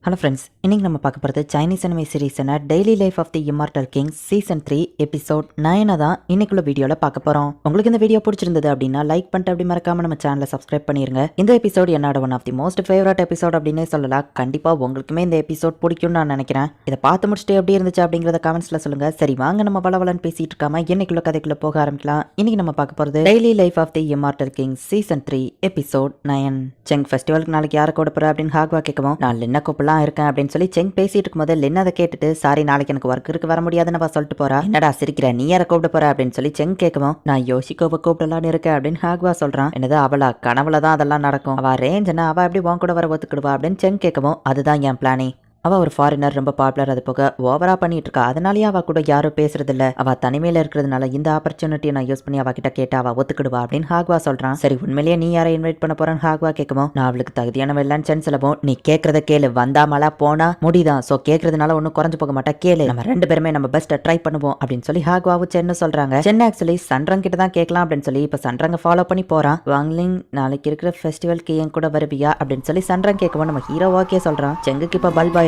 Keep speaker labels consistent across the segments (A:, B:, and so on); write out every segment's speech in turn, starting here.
A: Hello friends, இன்னைக்கு நம்ம பார்க்க போகிறது சைனீஸ் அனிமே சீரீஸான daily life of the immortal king season 3 episode 9 தான் இன்னைக்குள்ள வீடியோவில் பார்க்க போகிறோம். உங்களுக்கு இந்த வீடியோ பிடிச்சிருந்தது அப்படின்னா லைக் பண்ணிட்டு அப்படி மறக்காம நம்ம சேனலை சப்ஸ்கிரைப் பண்ணிருங்க. இந்த எபிசோட் என்னோட one of the most favourite episode அப்படின்னே சொல்லலாம். கண்டிப்பாக உங்களுக்குமே இந்த எபிசோட் பிடிக்கும்னு நான் நினைக்கிறேன். இதை பார்த்து முடிச்சுட்டு எப்படி இருந்துச்சு அப்படிங்கிறத கமெண்ட்ஸில் சொல்லுங்க. சரி வாங்க நம்ம வளவலன்னு பேசிட்டு இருக்காம இன்னைக்குள்ள கதைக்குள்ள போக ஆரம்பிக்கலாம். இன்னைக்கு நம்ம பார்க்க போகிறது daily life of the immortal king season 3 episode 9. செங் ஃபெஸ்டிவலுக்கு நாளைக்கு யாரை கூட போற அப்படின்னு ஹாக்வா கேட்கவும், நான் லின்னா கூப்பிடலாம் இருக்கேன் அப்படின்னு சொல்லி செங் பேசிட்டு இருக்கும்போது லின்னா அதை கேட்டுட்டு, சாரி நாளைக்கு எனக்கு ஒர்க் இருக்கு வர முடியாதுன்னு அவ சொல்லிட்டு போறா. என்னடா சிரிக்கிற, நீ யாரை கூப்பிட போற அப்படின்னு சொல்லி செங் கேட்கவும், நான் யோசிக்கோவை கூப்பிடலான்னு இருக்கேன் அப்படின்னு ஹாக்வா சொல்றான். என்னது அவளா, கனவுல தான் அதெல்லாம் நடக்கும், அவ ரேஞ்சுனா அவ எப்படி உன் கூட வர ஒத்துக்கிடுவா அப்படின்னு செங் கேட்கவும், அதுதான் என் பிளானே. அவள் ஒரு ஃபாரினர், ரொம்ப பாப்புலர், அது போக ஓவரா பண்ணிட்டு இருக்கா, அதனாலேயே அவள் கூட யாரும் பேசுறது இல்ல, அவள் தனிமையில இருக்கிறதுனால இந்த ஆப்பர்ச்சுனிட்டியை நான் யூஸ் பண்ணி அவகிட்ட கேட்டு அவள் ஒத்துக்கிடுவா அப்படின்னு ஹாக்வா சொல்றான். சரி உண்மையிலேயே நீ யாரை இன்வைட் பண்ண போறான்னு ஹாக்வா கேட்கவும், நான் அவளுக்கு தகுதியானவ இல்லைன்னு சென் சொல்லவும், நீ கேட்கறத கேளு, வந்தா மழை போனா முடிதான், சோ கேட்கறதுனால ஒன்னும் குறைஞ்சு போக மாட்டா, கேளு, நம்ம ரெண்டு பேருமே நம்ம பெஸ்ட்டை ட்ரை பண்ணுவோம் அப்படின்னு சொல்லி ஹாக்வாவும் சென்னு சொல்றாங்க. சென் ஆக்சுவலி சன்ரங் கிட்ட தான் கேட்கலாம் அப்படின்னு சொல்லி இப்ப சன்ரங்க ஃபாலோ பண்ணி போறான். வாங்லிங் நாளைக்கு இருக்கிற ஃபெஸ்டிவல்க்கு என் கூட வருவியா அப்படின்னு சொல்லி சன்ரங் கேட்கவும் நம்ம ஹீரோ ஓகே சொல்றான். செங்குக்கு இப்ப பல்ப் ஆயிருது.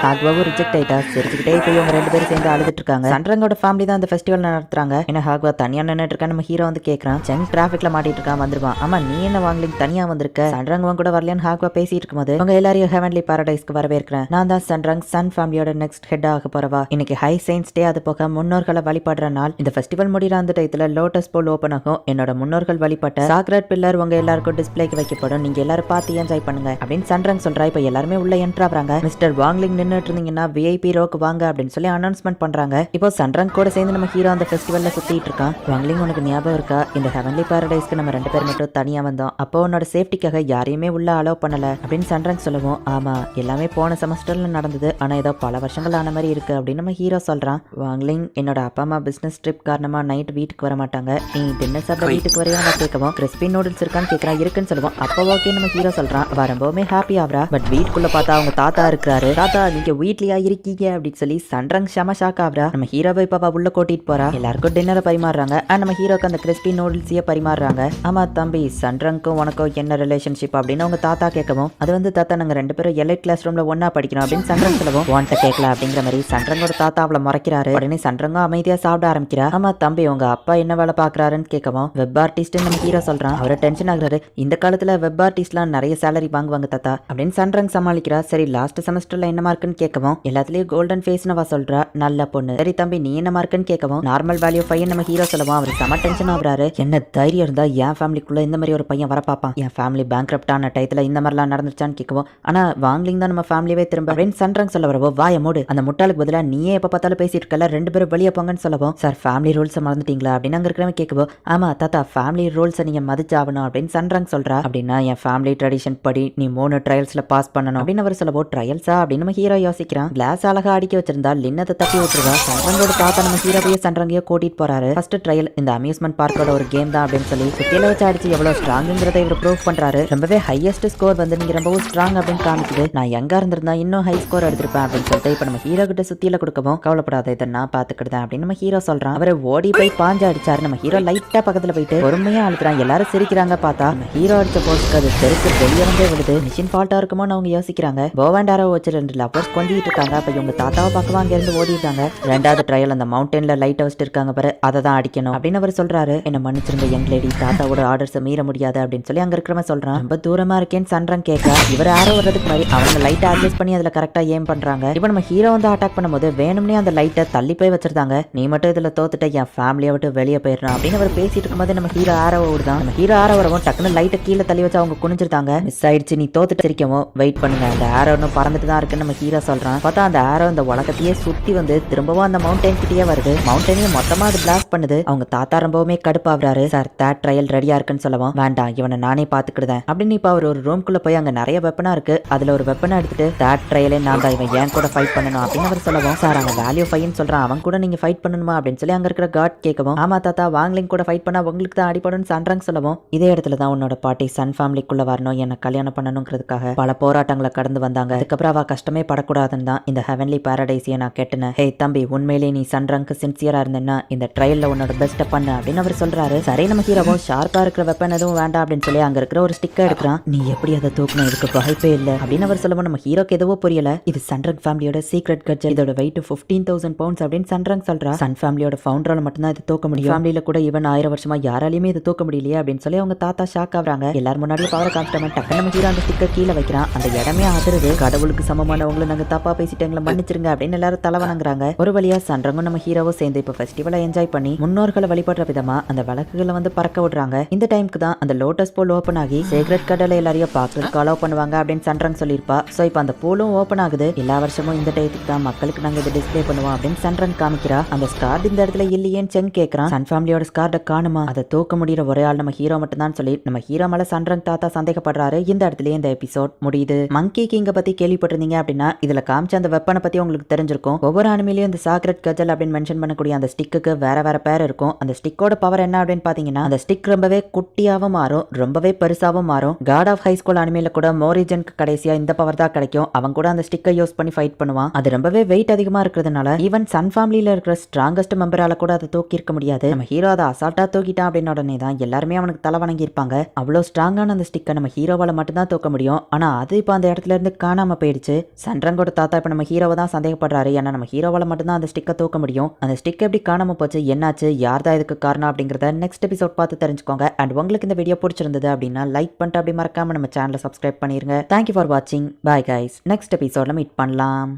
A: ஹாக்வாவும் ரிஜெக்ட் ஆயிட்டா. சிரிச்சுக்கிட்டே இப்போ இவங்க ரெண்டு பேரும் சேர்ந்து அழுதுட்டு இருக்காங்க. சன்ரங்கோட ஃபேமிலி தான் அந்த ஃபெஸ்டிவல் நடத்துறாங்க. ஏன்னா ஹாக்வா தனியா நின்னுட்டு இருக்கா. நம்ம ஹீரோ வந்து கேட்கறான், செங் டிராஃபிக்ல மாட்டிட்டு இருக்கான், வந்துருவான். ஆமா நீ என்ன வாங்கலிங் தனியா வந்திருக்க, சன்ரங்கவன் கூட வரலையான்னு ஹாக்வா பேசிட்டு இருக்கும்போது, அவங்க எல்லாரையும் ஹெவன்லி பாரடைஸ்க்கு வரவேற்கிறேன், நான் தான் சன்ரங் சன் ஃபேமிலியோட நெக்ஸ்ட் ஹெட் ஆக போறவா. இன்னைக்கு ஹை சயின்ஸ் டே, அது போக முன்னோர்களை வழிபடுற நாள். இந்த ஃபெஸ்டிவல் முடிகிற அந்த டயத்துல லோட்டஸ் போல் ஓப்பன் ஆகும். என்னோட முன்னோர்கள் வழிபட்ட சாக்ரெட் பில்லர் உங்க எல்லாருக்கும் டிஸ்பிளேக்கு வைக்கப்படும், நீங்க எல்லாரும் பார்த்து என்ஜாய் பண்ணுங்க அப்படின்னு சன்ரங் சொல்றா. இப்ப எல்லாருமே உள்ள என்ட்ரு ஆகுறாங்க. மிஸ்டர் வாங்லிங் நின்னுட்டு இருந்தீங்கன்னா விஐபி ரோக்கு வாங்க அப்படின்னு சொல்லி அனௌன்ஸ்மெண்ட் பண்றாங்க. இப்போ சன்ரங் கூட சேர்ந்து நம்ம ஹீரோ அந்த ஃபெஸ்டிவல்ல சுத்திட்டு இருக்கான். வாங்லிங் உனக்கு ஞாபகம் இருக்கா, இந்த ஹெவன்லி பாரடைஸ்க்கு நம்ம ரெண்டு பேர் மட்டும் தனியா வந்தோம், அப்போ உன்னோட சேஃப்டிக்காக யாரையுமே உள்ள அலோவ் பண்ணல அப்படின்னு சன்ரங் சொல்லுவோம். ஆமா எல்லாமே போன செமஸ்டர்ல நடந்தது, ஆனா ஏதோ பல வருஷங்கள் ஆன மாதிரி இருக்கு அப்படின்னு நம்ம ஹீரோ சொல்றான். வாங்லிங் என்னோட அப்பா அம்மா பிசினஸ் ட்ரிப் காரணமா நைட் வீட்டுக்கு வர மாட்டாங்க, நீ டின்னர் சாப்பிட வீட்டுக்கு வரையா கேட்கவும், கிறிஸ்பி நூடுல்ஸ் இருக்கான்னு கேட்கறான். இருக்குன்னு சொல்லுவோம். அப்போ ஓகே நம்ம ஹீரோ சொல்றான். அவ ரொம்பவுமே ஹாப்பி ஆகுறா. பட் வீட்டுக்குள்ள பார்த்தா அவங்க தாத்தா இருக்கிறாரு. தாத்தா நீங்க வீட்லயா இருக்கீங்க அப்படின்னு சொல்லி சன்ரங் ஷம ஷாக் ஆகுறா. நம்ம ஹீரோவை இப்ப உள்ள கூட்டிட்டு போறா. எல்லாருக்கும் டின்னரை பரிமாறுறாங்க. அண்ட் நம்ம ஹீரோக்கு அந்த கிறிஸ்பி நூடுல்ஸையே பரிமாறுறாங்க. ஆமா தம்பி, சன்ரங்க்கும் உனக்கும் என்ன ரிலேஷன்ஷிப் அப்படின்னு அவங்க தாத்தா கேட்கவும், அது வந்து தாத்தா நாங்க ரெண்டு பேரும் எலைட் கிளாஸ் ரூம்ல ஒன்னா படிக்கணும் அப்படின்னு சன்ரங் சொல்லவும், வாண்ட கேட்கல அப்படிங்கிற மாதிரி சன்ரங்கோட தாத்தா அவளை முறைக்கிறாரு. உடனே சன்ரங்கும் அமைதியா சாப்பிட ஆரம்பிக்கிறா. ஆமா தம்பி, உங்க அப்பா என்ன வேலை பாக்குறாருன்னு கேட்கவும், வெப் ஆர்டிஸ்ட் நம்ம ஹீரோ சொல்றான். அவரை டென்ஷன் ஆகுறாரு. இந்த காலத்துல வெப் ஆர்டிஸ்ட்லாம் நிறைய சேலரி வாங்குவாங்க தாத்தா அப்படின்னு சன்ரங் சமாளிக்கிறா. சரி லாஸ்ட் செமஸ்டர்ல என்ன மார்க்குன்னு கேட்கவும், எல்லாத்துலயும் கோல்டன் ஃபேஸ்னவா சொல்றா. நல்ல பொண்ணு. சரி தம்பி நீ என்ன மார்க்குன்னு கேட்கவும், நார்மல் வேல்யூ 5 நம்ம ஹீரோ சொல்லுவோம். அவர் செம டென்ஷன் ஆகுறாரு. என்ன தைரியம் இருந்தா என் ஃபேமிலிக்குள்ள இந்த மாதிரி ஒரு பையன் வர பாப்பான், என் ஃபேமிலி பேங்க்ரப்ட் ஆன டயத்துல இந்த மாதிரிலாம் நடந்துச்சான்னு கேட்கவும், ஆனா வாங்லிங் தான் நம்ம ஃபேமிலியவே திரும்ப அப்படின்னு சன்ரங் சொல்ல வரவோ, வாய மூடு, அந்த முட்டாளுக்கு பதிலா நீயே எப்ப பார்த்தாலும் பேசிட்டு இருக்கல, ரெண்டு பேரும் வெளியே போங்கன்னு சொல்லவும், சார் ஃபேமிலி ரூல்ஸ் மறந்துட்டீங்களா அப்படின்னு அங்க இருக்கிறவங்க கேட்கவும், ஆமா தாத்தா ஃபேமிலி ரூல்ஸை நீங்க மதிச்சாகணும் அப்படின்னு சன்ரங் சொல்றா. அப்படின்னா என் ஃபேமிலி ட்ரெடிஷன் படி நீ 3 ட்ரையல்ஸ்ல பாஸ் பண்ணணும் அப்படின்னு அவர் சொல்லவோ, ட்ரையல்ஸா அப்படின்னு நம்ம ஹீரோ யோசிக்கிறான். கிளாஸ் அழகா அடிக்க வச்சிருந்தா லின்னத்தை தப்பி விட்டுருவா. சன்ரங்கோட தாத்தா நம்ம ஹீரோவையே சன்ரங்கையோ கூட்டிட்டு போறாரு. ஃபர்ஸ்ட் ட்ரையல் இந்த அம்யூஸ்மெண்ட் பார்க்கோட ஒரு கேம் தான் அப்படின்னு சொல்லி சுத்தியில வச்சு அடிச்சு எவ்வளவு ஸ்ட்ராங்கிறத இவர் ப்ரூவ் பண்றாரு. ரொம்பவே ஹையஸ்ட் ஸ்கோர் வந்து நீங்க ரொம்பவும் ஸ்ட்ராங் அப்படின்னு காமிக்குது. நான் எங்க இருந்திருந்தா இன்னும் ஹை ஸ்கோர் எடுத்திருப்பேன் அப்படின்னு சொல்லிட்டு இப்ப நம்ம ஹீரோ கிட்ட சுத்தியில கொடுக்கவும், கவலைப்படாத இதை நான் பாத்துக்கிட்டேன் அப்படின்னு நம்ம ஹீரோ சொல்றான். அவரை ஓடி போய் பாஞ்சு அடிச்சாரு. நம்ம ஹீரோ லைட்டா பக்கத்துல போயிட்டு பொறுமையா அழுத்துறான். எல்லாரும் சிரிக்கிறாங்க. பார்த்தா நம்ம ஹீரோ அடிச்ச போஸ்ட்க்கு அது தெருக்கு வெளியே வந்து விடுது. மிஷின் ஃபால்ட்டா இருக்குமோ அவங்க யோசிக்கிறாங்க. போவாண்டாரோ வச்சு 2 லவர்ஸ் கொஞ்சிட்டு இருக்காங்க. அப்ப இவங்க தாத்தாவை பார்க்கவா அங்க இருந்து ஓடிட்டாங்க. ரெண்டாவது ட்ரையல் அந்த மவுண்டன்ல லைட் ஹவுஸ் இருக்காங்க பாரு, அதை தான் அடிக்கணும் அப்படின்னு அவர் சொல்றாரு. என்ன மன்னிச்சிருங்க யங் லேடி, தாத்தாவோட ஆர்டர்ஸ் மீற முடியாது அப்படின்னு சொல்லி அங்க இருக்கிறவன் சொல்றான். ரொம்ப தூரமா இருக்கேன்னு சன்ரங் கேட்க, இவர் ஆரோ வர்றதுக்கு மாதிரி அவங்க லைட்டை அட்ஜஸ்ட் பண்ணி அதுல கரெக்டா ஏம் பண்றாங்க. இப்ப நம்ம ஹீரோ வந்து அட்டாக் பண்ணும்போது வேணும்னே அந்த லைட்டை தள்ளி போய் வச்சிருந்தாங்க. நீ மட்டும் இதுல தோத்துட்ட, என் ஃபேமிலியை விட்டு வெளியே போயிடணும் அப்படின்னு அவர் பேசிட்டு இருக்கும்போது நம்ம ஹீரோ ஆரோ விடுதான். நம்ம ஹீரோ ஆரோ வரவும் டக்குன்னு லைட்டை கீழே தள்ளி வச்சு அவங்க குனிஞ்சிருந்தாங்க. மிஸ் ஆயிடுச்சு, நீ தோத்துட்டு இருக்கவும் வெயிட் பண்ணுங்க, அந்த ஆரோ இன்னும் பறந்துட்டு தான் இருக்குன்னு நம்ம ஹீரோ சொல்றான். பார்த்தா அந்த ஆரோ இந்த உலகத்தையே சுத்தி வந்து திரும்பவும் அந்த மவுண்டன் கிட்டே வருது. மவுண்டனையும் மொத்தமா அது பிளாஸ்ட் பண்ணுது. அவங்க தாத்தா ரொம்பவுமே கடுப்பாகிறாரு. சார் தேர்ட் ட்ரையல் ரெடியா இருக்குன்னு சொல்லவும், வேண்டாம் இவனை நானே பாத்துக்கிடுதேன் அப்படின்னு இப்ப அவர் ஒரு ரூம்குள்ள போய் அங்க நிறைய வெப்பனா இருக்கு. அதுல ஒரு வெப்பனை எடுத்துட்டு தேர்ட் ட்ரையலே நான் தான், இவன் ஏன் கூட ஃபைட் பண்ணணும் அப்படின்னு அவர் சொல்லவும், சார் அங்க வேல்யூ 5 சொல்றான், அவன் கூட நீங்க ஃபைட் பண்ணணுமா அப்படின்னு சொல்லி அங்க இருக்கிற காட் கேட்கவும், ஆமா தாத்தா வாங்லிங் கூட ஃபைட் பண்ணா உங்களுக்கு தான் அடிபடும் சன்ரங் சொல்லவும், இதே இடத்துல தான் உன்னோட பாட்டி சன் ஃபேமிலிக்குள்ள வரணும், என்ன கல்யாணம் பண்ணணுங்கிறதுக்காக பல போராட்டங்களை கடந்து வந்தாங்க. அதுக்கப்புறம் அவ கஷ்டமே படக்கூடாது பண்ணக்கூடாதுன்னு தான் இந்த ஹெவன்லி பாரடைஸையை நான் கேட்டேன். ஹே தம்பி, உண்மையிலேயே நீ சன்ரங்க்கு சின்சியரா இருந்தேன்னா இந்த ட்ரையல்ல உன்னோட பெஸ்ட்டை பண்ணு அப்படின்னு அவர் சொல்றாரு. சரி, நம்ம ஹீரோவும் ஷார்ப்பா இருக்கிற வெப்பன் எதுவும் வேண்டாம் அப்படின்னு சொல்லி அங்க இருக்கிற ஒரு ஸ்டிக்கை எடுக்கிறான். நீ எப்படி அதை தூக்கணும், இதுக்கு வாய்ப்பே இல்லை அப்படின்னு அவர் சொல்லவும் நம்ம ஹீரோக்கு எதுவோ புரியல. இது சன்ரங் ஃபேமிலியோட சீக்ரெட் கட்ஜெட், இதோட வெயிட் 15,000 பவுண்ட்ஸ் அப்படின்னு சன்ரங் சொல்றா. சன் ஃபேமிலியோட ஃபவுண்டரால மட்டும்தான் இது தூக்க முடியும். ஃபேமிலியில கூட இவன் 1000 வருஷமா யாராலையுமே இது தூக்க முடியலையே அப்படின்னு சொல்லி அவங்க தாத்தா ஷாக் ஆகுறாங்க. எல்லாரும் முன்னாடி பவரை காமிச்சிட்டாம டக்குனு நம்ம ஹீரோ அந்த ஸ்டிக்கை கீழே வைக்கிறான். அந்த இடமே அதிருது. கடவுளுக்கு சமமானவங்களை நாங்க தப்பா பேசிட்டு எங்களை மன்னிச்சிருங்க அப்படின்னு எல்லாரும் தலை வணங்குறாங்க. ஒரு வழியா சன்ரங்கும் நம்ம ஹீரோவும் சேர்ந்து இப்ப ஃபெஸ்டிவலை என்ஜாய் பண்ணி முன்னோர்களை வழிபடுற விதமா அந்த விளக்குகளை வந்து பறக்க விடுறாங்க. இந்த டைமுக்கு தான் அந்த லோட்டஸ் போல் ஓபன் ஆகி சீக்ரெட் கடலை எல்லாரையும் பார்க்கறதுக்கு அலோவ் பண்ணுவாங்க அப்படின்னு சன்ரங் சொல்லியிருப்பா. சோ இப்போ அந்த போலும் ஓபன் ஆகுது. எல்லா வருஷமும் இந்த டைத்துக்கு தான் மக்களுக்கு நாங்க இதை டிஸ்பிளே பண்ணுவோம் அப்படின்னு சன்ரங் காமிக்கிறா. அந்த ஸ்கார்ட் இந்த இடத்துல இல்லையேன்னு செங் கேட்கறான். சன் ஃபேமிலியோட ஸ்கார்ட காணுமா, அதை தூக்க முடியற ஒரே ஆள் நம்ம ஹீரோ மட்டும் தான் சொல்லி நம்ம ஹீரோ மேல சன்ரங் தாத்தா சந்தேகப்படுறாரு. இந்த இடத்துல இந்த எபிசோட் முடியுது. மங்கி கிங்க பத்தி கேள்விப்பட்டிருந்தீங்க அப்படின்னா இதுல காமிச்ச அந்த வெப்பனை பத்தி உங்களுக்கு தெரிஞ்சிருக்கும். ஒவ்வொரு அனிமேலையும் இந்த சாக்ரெட் கஜல் அப்படின்னு மென்ஷன் பண்ணக்கூடிய அந்த ஸ்டிக்கு வேற வேற பேர் இருக்கும். அந்த ஸ்டிக்கோட பவர் என்ன அப்படின்னு பாத்தீங்கன்னா அந்த ஸ்டிக் ரொம்பவே குட்டியாவும் மாறும், ரொம்பவே பெருசாவும் மாறும். காட் ஆஃப் ஹை ஸ்கூல் அனிமேல கூட மோரிஜனுக்கு கடைசியா இந்த பவர் தான் கிடைக்கும். அவன் கூட அந்த ஸ்டிக்கை யூஸ் பண்ணி ஃபைட் பண்ணுவான். அது ரொம்பவே வெயிட் அதிகமா இருக்கிறதுனால ஈவன் சன் ஃபேமிலியில இருக்கிற ஸ்ட்ராங்கஸ்ட் மெம்பரால கூட அதை தூக்கி இருக்க முடியாது. நம்ம ஹீரோ அதை அசால்ட்டா தூக்கிட்டான் அப்படின்னு உடனே தான் எல்லாருமே அவனுக்கு தலை வணங்கி இருப்பாங்க. அவ்வளவு ஸ்ட்ராங்கான அந்த ஸ்டிக்கை நம்ம ஹீரோவால மட்டும்தான் தூக்க முடியும். ஆனா அது இப்போ அந்த இடத்துல இருந்து காணாம போயிடுச்சு. சன்ரங்கோட தாத்தா இப்ப நம்ம ஹீரோவை தான் சந்தேகப்படுறாரு. ஏன்னா நம்ம ஹீரோவால மட்டும்தான் அந்த ஸ்டிக்கை தூக்க முடியும். அந்த ஸ்டிக் எப்படி காணாம போச்சு, என்னாச்சு, யார் தான் இதுக்கு காரணம் அப்படிங்கறத நெக்ஸ்ட் எபிசோட் பார்த்து தெரிஞ்சுக்கோங்க. அண்ட் உங்களுக்கு இந்த வீடியோ பிடிச்சிருந்தது அப்படின்னா லைக் பண்ணிட்டு அப்படி மறக்காம நம்ம சேனலை சப்ஸ்கிரைப் பண்ணிருங்க. தேங்க்யூ ஃபார் வாட்சிங். Bye guys. நெக்ஸ்ட் எபிசோட்ல மீட் பண்ணலாம்.